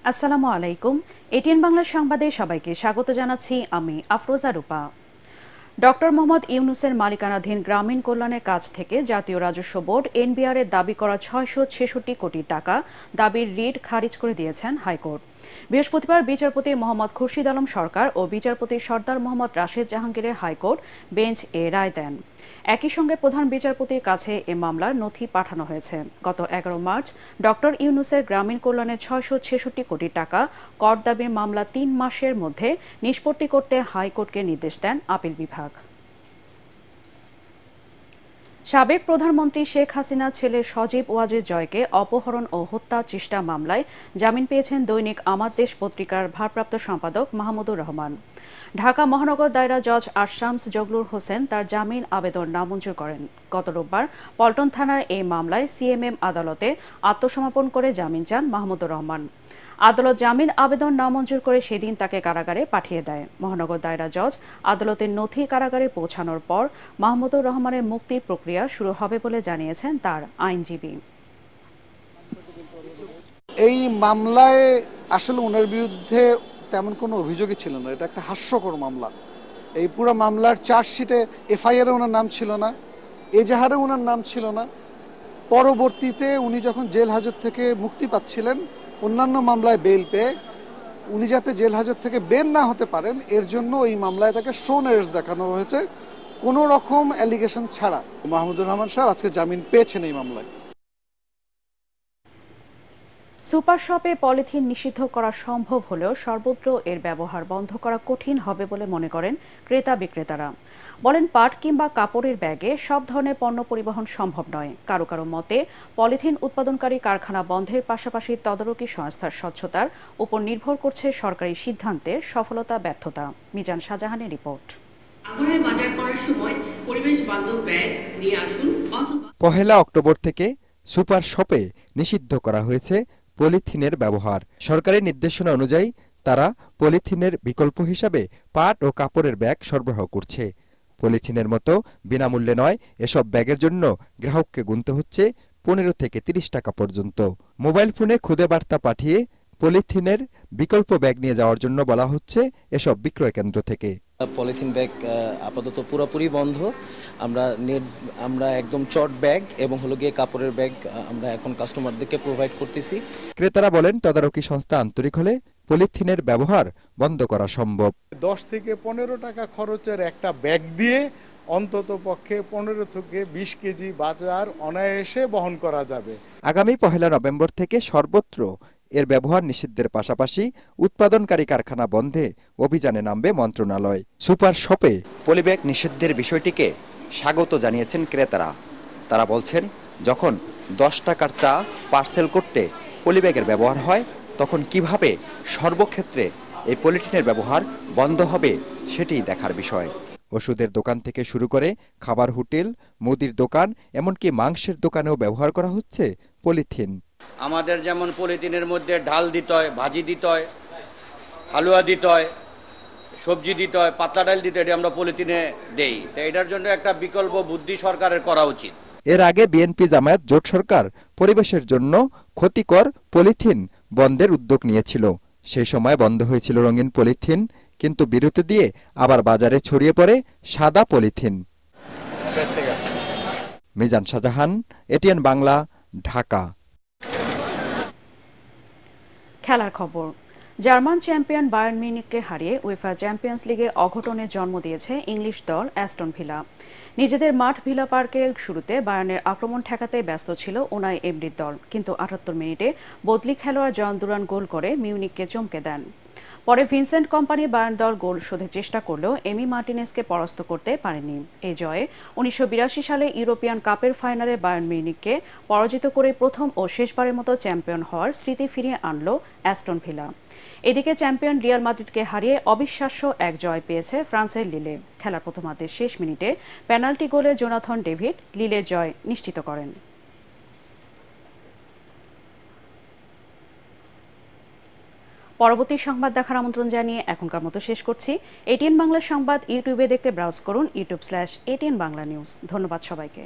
আসসালামু আলাইকুম। এটিএন বাংলা সংবাদে সবাইকে স্বাগত জানাচ্ছি আমি আফরোজা রূপা। ডক্টর মোহাম্মদ ইউনূসের মালিকানাধীন গ্রামীণ কল্যাণের কাছ থেকে জাতীয় রাজস্ব বোর্ড এনবিআর এর দাবি করা ৬৬৬ কোটি টাকা দাবির রিট খারিজ করে দিয়েছেন হাইকোর্ট। বৃহস্পতিবার বিচারপতি মোহাম্মদ খুরশিদ আলম সরকার ও বিচারপতি সর্দার মোহাম্মদ রাশেদ জাহাঙ্গীরের হাইকোর্ট বেঞ্চ এ রায় দেন। একই সঙ্গে প্রধান বিচারপতির কাছে এ মামলার নথি পাঠানো হয়েছে। গত ১১ মার্চ ডক্টর ইউনূসের গ্রামীণ কল্যাণে ৬৬৬ কোটি টাকা কর দাবির মামলা ৩ মাসের মধ্যে নিষ্পত্তি করতে হাইকোর্টকে নির্দেশ দেন আপিল বিভাগ। সাবেক প্রধানমন্ত্রী শেখ হাসিনার ছেলে সজীব ওয়াজেদ জয়কে অপহরণ ও হত্যা চেষ্টা মামলায় জামিন পেয়েছেন দৈনিক আমার দেশ পত্রিকার ভারপ্রাপ্ত সম্পাদক মাহমুদুর রহমান। ঢাকা মহানগর দায়রা জজ আরশামস জগলুর হোসেন তার জামিন আবেদন নামঞ্জুর করেন। গত রোববার পল্টন থানার এই মামলায় সিএমএম আদালতে আত্মসমর্পণ করে জামিন চান মাহমুদুর রহমান। আদালত জামিন আবেদন নামঞ্জুর করে সেদিন তাকে কারাগারে পাঠিয়ে দেয়। মহানগর দায়রা জজ আদালতের নথি কারাগারে পৌঁছানোর পর মাহমুদুর রহমানের মুক্তির প্রক্রিয়া শুরু হবে বলে জানিয়েছেন তার আইনজীবী। এই মামলায় আসলে ওনার বিরুদ্ধে তেমন কোনো অভিযোগই ছিল না। এটা একটা হাস্যকর মামলা। এই পুরো মামলার চার্জশিটে এফআইআরে ওনার নাম ছিল না, এজাহারে ওনার নাম ছিল না। পরবর্তীতে উনি যখন জেল হাজত থেকে মুক্তি পাচ্ছিলেন, অন্যান্য মামলায় বেল পেয়ে উনি যাতে জেল হাজত থেকে বের না হতে পারেন এর জন্য এই মামলায় তাকে শোন এরেস্ট দেখানো হয়েছে, কোনো রকম অ্যালিগেশন ছাড়া। মাহমুদুর রহমান সাহেব আজকে জামিন পেয়েছেন এই মামলায়। সুপার শপে পলিথিন নিষিদ্ধ করা সম্ভব হলেও সর্বত্র এর ব্যবহার বন্ধ করা কঠিন হবে বলে মনে করেন ক্রেতা বিক্রেতারা। বলেন, পাট কিংবা কাপড়ের ব্যাগে সব ধরনের পণ্য পরিবহন সম্ভব নয়। কারো কারো মতে পলিথিন উৎপাদনকারী কারখানা বন্ধের পাশাপাশি তদারকি সংস্থার স্বচ্ছতার উপর নির্ভর করছে সরকারি সিদ্ধান্তের সফলতা ব্যর্থতা। মিজান শাহজাহানের রিপোর্ট। বাজার করার সময় পরিবেশ বান্ধব ব্যাগ নিয়ে আসুন। পহেলা অক্টোবর থেকে সুপার শপে নিষিদ্ধ করা হয়েছে পলিথিনের ব্যবহার। সরকারি নির্দেশনা অনুযায়ী তারা পলিথিনের বিকল্প হিসাবে পাট ও কাপড়ের ব্যাগ সরবরাহ করছে। পলিথিনের মতো বিনামূল্যে নয়, এসব ব্যাগের জন্য গ্রাহককে গুনতে হচ্ছে ১৫ থেকে ৩০ টাকা পর্যন্ত। মোবাইল ফোনে খুদে বার্তা পাঠিয়ে পলিথিনের বিকল্প ব্যাগ নিয়ে যাওয়ার জন্য বলা হচ্ছে এসব বিক্রয় কেন্দ্র থেকে। পলিথিন ব্যাগ আপাতত পুরোপুরি বন্ধ। আমরা একদম চট ব্যাগ এবং হলো গিয়ে কাপড়ের ব্যাগ আমরা এখন কাস্টমারদেরকে প্রোভাইড করতেছি। ক্রেতারা বলেন, তদারকি সংস্থা আন্তরিক হলে পলিথিনের ব্যবহার বন্ধ করা সম্ভব। ১০ থেকে ১৫ টাকা খরচের একটা ব্যাগ দিয়ে অন্তত পক্ষে ১৫ থেকে ২০ কেজি বাজার অনায়াসে বহন করা যাবে। আগামী ১ নভেম্বর থেকে সর্বত্র এর ব্যবহার নিষিদ্ধের পাশাপাশি উৎপাদনকারী কারখানা বন্ধে অভিযানে নামবে মন্ত্রণালয়। সুপার শপে পলিব্যাগ নিষিদ্ধের বিষয়টিকে স্বাগত জানিয়েছেন ক্রেতারা। তারা বলছেন, যখন ১০ টাকার চা পার্সেল করতে পলিব্যাগের ব্যবহার হয়, তখন কিভাবে সর্বক্ষেত্রে এই পলিথিনের ব্যবহার বন্ধ হবে সেটি দেখার বিষয়। ওষুধের দোকান থেকে শুরু করে খাবার হোটেল, মুদির দোকান, এমনকি মাংসের দোকানেও ব্যবহার করা হচ্ছে পলিথিন। আমাদের যেমন পলিথিনের মধ্যে ডাল দিতে হয়, ভাজি দিতে হয়, হালুয়া দিতে হয়, সবজি দিতে হয়, পাতলা ডাল দিতে হয়, আমরা পলিথিনে দেই। তো এটার জন্য একটা বিকল্প বুদ্ধি সরকারের করা উচিত। এর আগে বিএনপি জামায়াত জোট সরকার পরিবেশের জন্য ক্ষতিকর পলিথিন বন্ধের উদ্যোগ নিয়েছিল। সেই সময় বন্ধ হয়েছিল রঙিন পলিথিন, কিন্তু বিরতি দিয়ে আবার বাজারে ছড়িয়ে পড়ে সাদা পলিথিন। মিজান শাহজাহান, এটিএন বাংলা, ঢাকা। খেলার খবর। জার্মান চ্যাম্পিয়ন বায়ার্ন মিউনিখকে হারিয়ে উয়েফা চ্যাম্পিয়ন্স লিগে অঘটনের জন্ম দিয়েছে ইংলিশ দল অ্যাস্টন ভিলা। নিজেদের মাঠ ভিলা পার্কের শুরুতে বায়ার্নের আক্রমণ ঠেকাতে ব্যস্ত ছিল উনাই এমরির দল, কিন্তু ৭৮ মিনিটে বদলি খেলোয়াড় জন দুরান গোল করে মিউনিখকে চমকে দেন। পরে ভিনসেন্ট কোম্পানি বায়ার্ন দল গোল শোধের চেষ্টা করলেও এমি মার্টিনেজকে পরাস্ত করতে পারেনি। এই জয়ে ১৯৮২ সালে ইউরোপিয়ান কাপের ফাইনালে বায়ার্ন মিউনিখকে পরাজিত করে প্রথম ও শেষবারের মতো চ্যাম্পিয়ন হওয়ার স্মৃতি ফিরিয়ে আনল অ্যাস্টন ভিলা। এদিকে চ্যাম্পিয়ন রিয়াল মাদ্রিদকে হারিয়ে অবিশ্বাস্য এক জয় পেয়েছে ফ্রান্সের লিলে। খেলার প্রথমার্ধের শেষ মিনিটে পেনাল্টি গোলে জোনাথন ডেভিড লিলের জয় নিশ্চিত করেন। পরবর্তী সংবাদ দেখার আমন্ত্রণ জানিয়ে এখনকার মতো শেষ করছি। এটিএন বাংলা সংবাদ ইউটিউবে দেখতে ব্রাউজ করুন youtube/ATN বাংলা নিউজ। ধন্যবাদ সবাইকে।